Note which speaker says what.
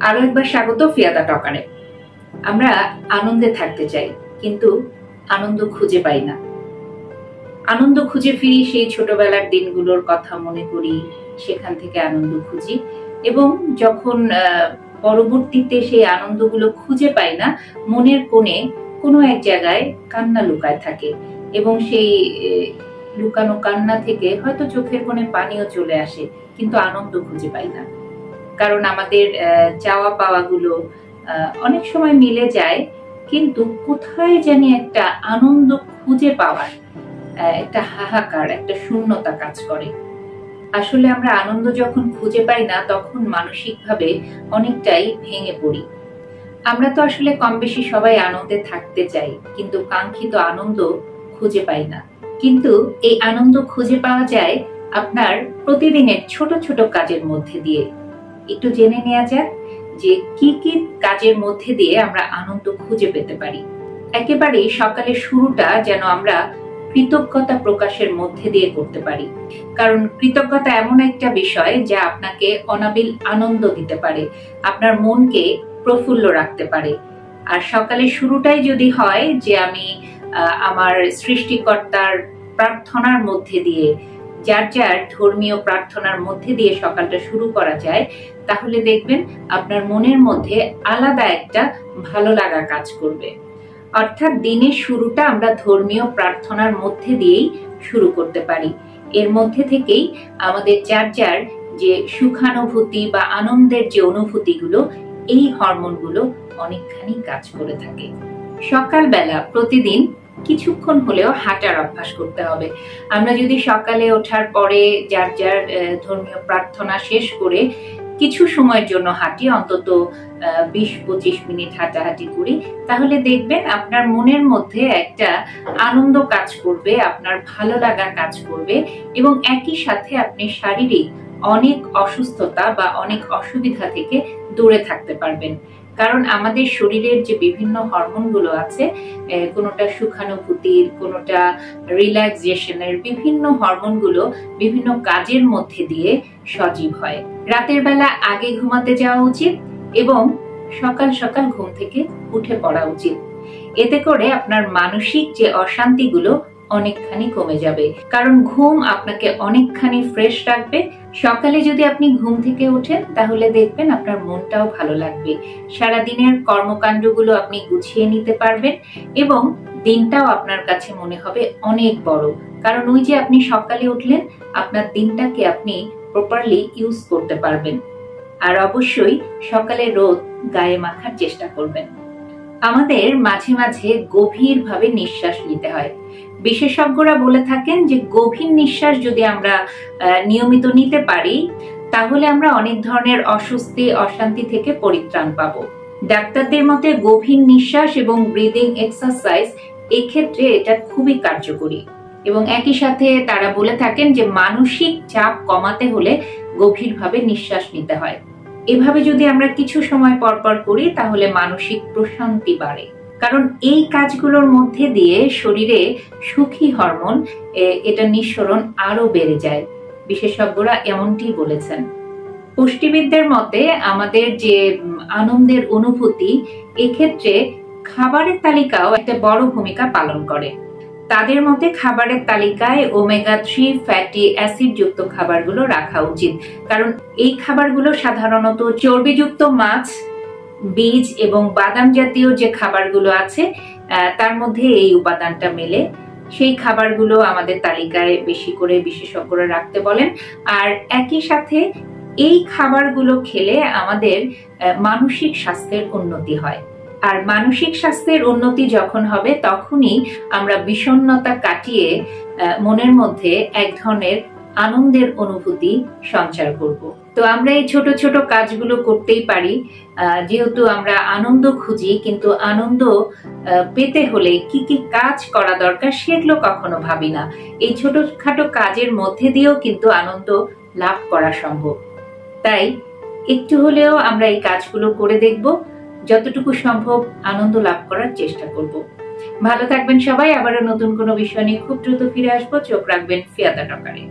Speaker 1: আরো একবার স্বাগত ফিয়াতা টকারে। আমরা আনন্দে থাকতে চাই, কিন্তু আনন্দ খুঁজে পাই না। আনন্দ খুঁজে ফিরি সেই ছোটবেলার দিনগুলোর কথা মনে করি, সেখান থেকে আনন্দ খুঁজি, এবং যখন পরবর্তীতে সেই আনন্দগুলো খুঁজে পাই না, মনের কোণে কোনো এক জায়গায় কান্না লুকায় থাকে, এবং সেই লুকানো কান্না থেকে হয়তো চোখের কোণে পানিও চলে আসে, কিন্তু আনন্দ খুঁজে পাই না। কারণ আমাদের চাওয়া পাওয়াগুলো অনেক সময় মিলে যায়, কিন্তু কোথায় জানি একটা আনন্দ খুঁজে পাওয়ার একটা হাহাকার, একটা শূন্যতা কাজ করে। আসলে আমরা আনন্দ যখন খুঁজে পাই না, তখন মানসিকভাবে অনেকটাই ভেঙে পড়ি। আমরা তো আসলে কম বেশি সবাই আনন্দে থাকতে চাই, কিন্তু কাঙ্ক্ষিত আনন্দ খুঁজে পাই না। কিন্তু এই আনন্দ খুঁজে পাওয়া যায় আপনার প্রতিদিনের ছোট ছোট কাজের মধ্যে দিয়ে। একটু জেনে নেওয়া যাক যে কি কি কাজের মধ্যে দিয়ে আমরা আনন্দ খুঁজে পেতে পারি। একেবারে সকালের শুরুটা যেন আমরা কৃতজ্ঞতা প্রকাশের মধ্যে দিয়ে করতে পারি, কারণ কৃতজ্ঞতা এমন একটা বিষয় যা আপনাকে অনাবিল আনন্দ দিতে পারে, আপনার মনকে প্রফুল্ল রাখতে পারে। আর সকালের শুরুটাই যদি হয় যে আমি আমার সৃষ্টিকর্তার প্রার্থনার মধ্যে দিয়ে, যার যার ধর্মীয় প্রার্থনার মধ্যে দিয়ে সকালটা শুরু করা যায়, তাহলে দেখবেন আপনার মনের মধ্যে আলাদা একটা ভালো লাগা কাজ করবে। অর্থাৎ দিনের শুরুটা আমরা ধর্মীয় প্রার্থনার মধ্যে দিয়েই শুরু করতে পারি। এর মধ্যে থেকেই আমাদের যার যার যে সুখানুভূতি বা আনন্দের যে অনুভূতিগুলো, এই হরমোনগুলো অনেকখানি কাজ করে থাকে। সকালবেলা প্রতিদিন কিছুক্ষণ হলেও হাঁটার অভ্যাস করতে হবে। আমরা যদি সকালে ওঠার পরে যার যার ধর্মীয় প্রার্থনা শেষ করে কিছু সময়ের জন্য হাঁটি, অন্তত 20-25 মিনিট হাঁটাহাঁটি করি, তাহলে দেখবেন আপনার মনের মধ্যে একটা আনন্দ কাজ করবে, আপনার ভালো লাগা কাজ করবে, এবং একই সাথে আপনি শারীরিক অনেক অসুস্থতা বা অনেক অসুবিধা থেকে দূরে থাকতে পারবেন। কারণ আমাদের শরীরের যে বিভিন্ন হরমোনগুলো আছে, কোনোটা সুখানুভূতির, কোনোটা রিল্যাক্সেশনের, বিভিন্ন হরমোনগুলো বিভিন্ন কাজের মধ্যে দিয়ে সজীব হয়। রাতের বেলা আগে ঘুমাতে যাওয়া উচিত এবং সকাল সকাল ঘুম থেকে উঠে পড়া উচিত। এতে করে আপনার মানসিক যে অশান্তিগুলো অনেকখানি কমে যাবে, কারণ ঘুম আপনাকে অনেকখানি ফ্রেশ রাখবে। সকালে যদি আপনি ঘুম থেকে ওঠেন, তাহলে দেখবেন আপনার মনটাও ভালো লাগবে, সারাদিনের কর্মকাণ্ডগুলো আপনি গুছিয়ে নিতে পারবেন, এবং দিনটাও আপনার কাছে মনে হবে অনেক বড়। কারণ ওই যে আপনি সকালে উঠলেন, আপনার দিনটাকে আপনি প্রপারলি ইউজ করতে পারবেন। আর অবশ্যই সকালে রোদ গায়ে মাখার চেষ্টা করবেন। আমাদের মাঝে মাঝে গভীরভাবে নিঃশ্বাস নিতে হয়। বিশেষজ্ঞরা বলে থাকেন যে গভীর নিঃশ্বাস যদি আমরা নিয়মিত নিতে পারি, তাহলে আমরা অনেক ধরনের অস্বস্তি, অশান্তি থেকে পরিত্রাণ পাবো। ডাক্তারদের মতে গভীর নিঃশ্বাস এবং ব্রিদিং এক্সারসাইজ এক্ষেত্রে এটা খুবই কার্যকরী, এবং একই সাথে তারা বলে থাকেন যে মানসিক চাপ কমাতে হলে গভীরভাবে নিঃশ্বাস নিতে হয়। এভাবে যদি আমরা কিছু সময় পর পর করি, তাহলে মানসিক প্রশান্তি বাড়ে, কারণ এই কাজগুলোর মধ্যে দিয়ে শরীরে সুখী হরমোন এটা নিঃসরণ আরো বেড়ে যায়। বিশেষজ্ঞরা এমনটি বলেছেন। পুষ্টিবিদদের মতে আমাদের যে আনন্দের অনুভূতি, এক্ষেত্রে খাবারের তালিকাও একটা বড় ভূমিকা পালন করে। তাদের মতে খাবারের তালিকায় ওমেগা 3 ফ্যাটি অ্যাসিড যুক্ত খাবারগুলো রাখা উচিত, কারণ এই খাবারগুলো সাধারণত চর্বিযুক্ত মাছ, বীজ এবং বাদাম জাতীয় যে খাবারগুলো আছে, তার মধ্যে এই উপাদানটা মেলে। সেই খাবারগুলো আমাদের তালিকায় বেশি করে বিশেষজ্ঞরা রাখতে বলেন। আর একই সাথে এই খাবারগুলো খেলে আমাদের মানসিক স্বাস্থ্যের উন্নতি হয়। আর মানসিক স্বাস্থ্যের উন্নতি যখন হবে, তখনই আমরা বিষণ্ণতা কাটিয়ে মনের মধ্যে এক ধরনের আনন্দের অনুভূতি সঞ্চার করব। তো আমরা এই ছোট ছোট কাজগুলো করতেই পারি। যেহেতু আমরা আনন্দ খুঁজি, কিন্তু আনন্দ পেতে হলে কি কি কাজ করা দরকার সেগুলো কখনো ভাবি না। এই ছোটখাটো কাজের মধ্যে দিয়েও কিন্তু আনন্দ লাভ করা সম্ভব। তাই একটু হলেও আমরা এই কাজগুলো করে দেখব, যতটুকু সম্ভব আনন্দ লাভ করার চেষ্টা করব। ভালো থাকবেন সবাই। আবারও নতুন কোনো বিষয় নিয়ে খুব দ্রুত ফিরে আসবো। চোখ রাখবেন ফিয়াতা টকারে।